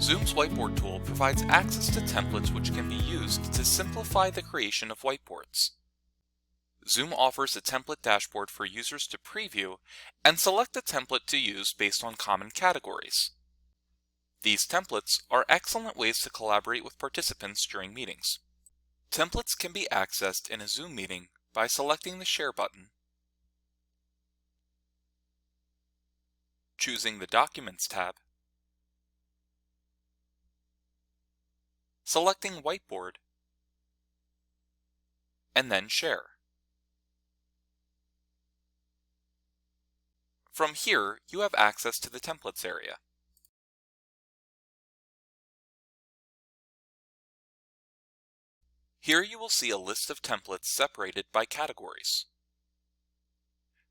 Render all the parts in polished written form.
Zoom's Whiteboard tool provides access to templates which can be used to simplify the creation of whiteboards. Zoom offers a template dashboard for users to preview and select a template to use based on common categories. These templates are excellent ways to collaborate with participants during meetings. Templates can be accessed in a Zoom meeting by selecting the Share button, choosing the Documents tab, selecting Whiteboard, and then Share. From here, you have access to the Templates area. Here you will see a list of templates separated by categories.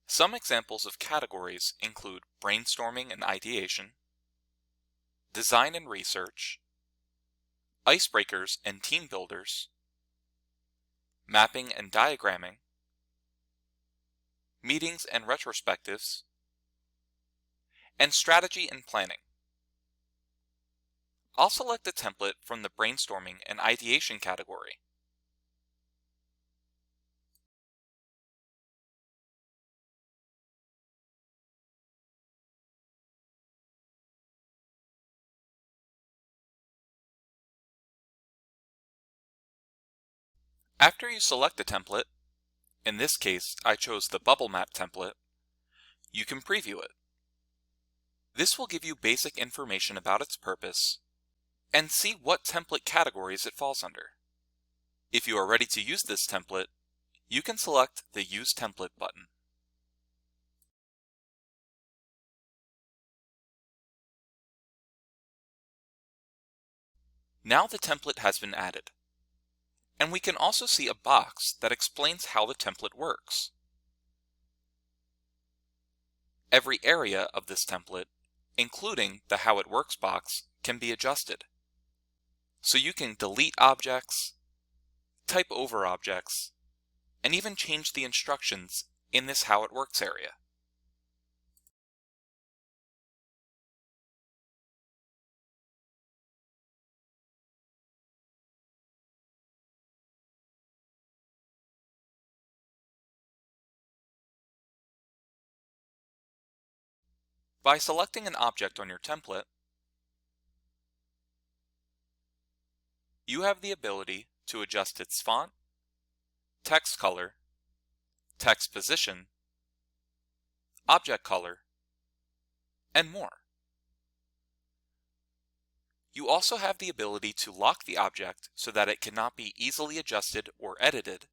Some examples of categories include brainstorming and ideation, design and research, icebreakers and team builders, mapping and diagramming, meetings and retrospectives, and strategy and planning. I'll select a template from the brainstorming and ideation category. After you select a template, in this case I chose the bubble map template, you can preview it. This will give you basic information about its purpose and see what template categories it falls under. If you are ready to use this template, you can select the Use Template button. Now the template has been added, and we can also see a box that explains how the template works. Every area of this template, including the How It Works box, can be adjusted. So you can delete objects, type over objects, and even change the instructions in this How It Works area. By selecting an object on your template, you have the ability to adjust its font, text color, text position, object color, and more. You also have the ability to lock the object so that it cannot be easily adjusted or edited,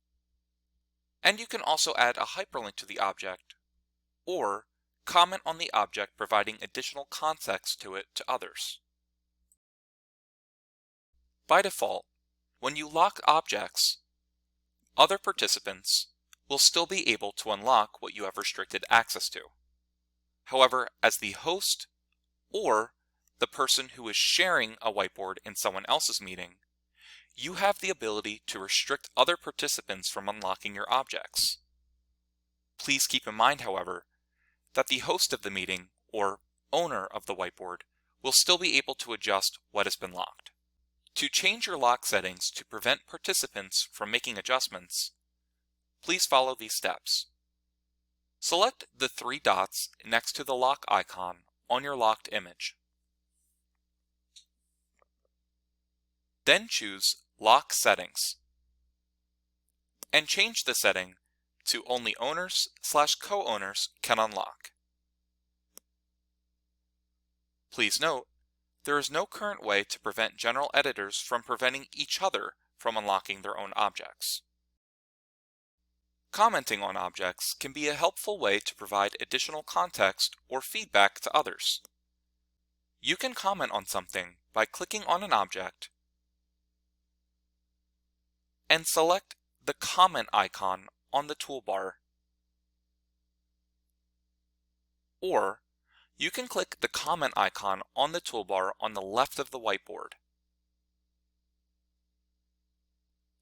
and you can also add a hyperlink to the object or comment on the object, providing additional context to it to others. By default, when you lock objects, other participants will still be able to unlock what you have restricted access to. However, as the host or the person who is sharing a whiteboard in someone else's meeting, you have the ability to restrict other participants from unlocking your objects. Please keep in mind, however, that the host of the meeting or owner of the whiteboard will still be able to adjust what has been locked. To change your lock settings to prevent participants from making adjustments, please follow these steps. Select the three dots next to the lock icon on your locked image. Then choose Lock Settings and change the setting to only owners/co-owners can unlock. Please note, there is no current way to prevent general editors from preventing each other from unlocking their own objects. Commenting on objects can be a helpful way to provide additional context or feedback to others. You can comment on something by clicking on an object and select the comment icon on the toolbar, or you can click the comment icon on the toolbar on the left of the whiteboard,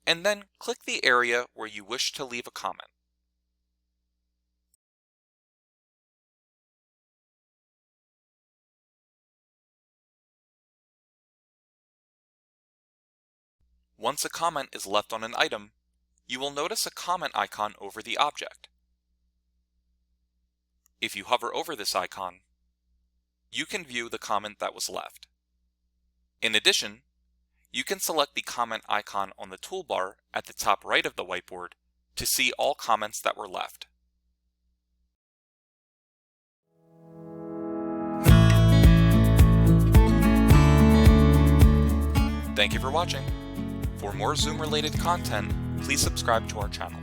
and then click the area where you wish to leave a comment. Once a comment is left on an item, you will notice a comment icon over the object. If you hover over this icon, you can view the comment that was left. In addition, you can select the comment icon on the toolbar at the top right of the whiteboard to see all comments that were left. Thank you for watching. For more Zoom-related content, please subscribe to our channel.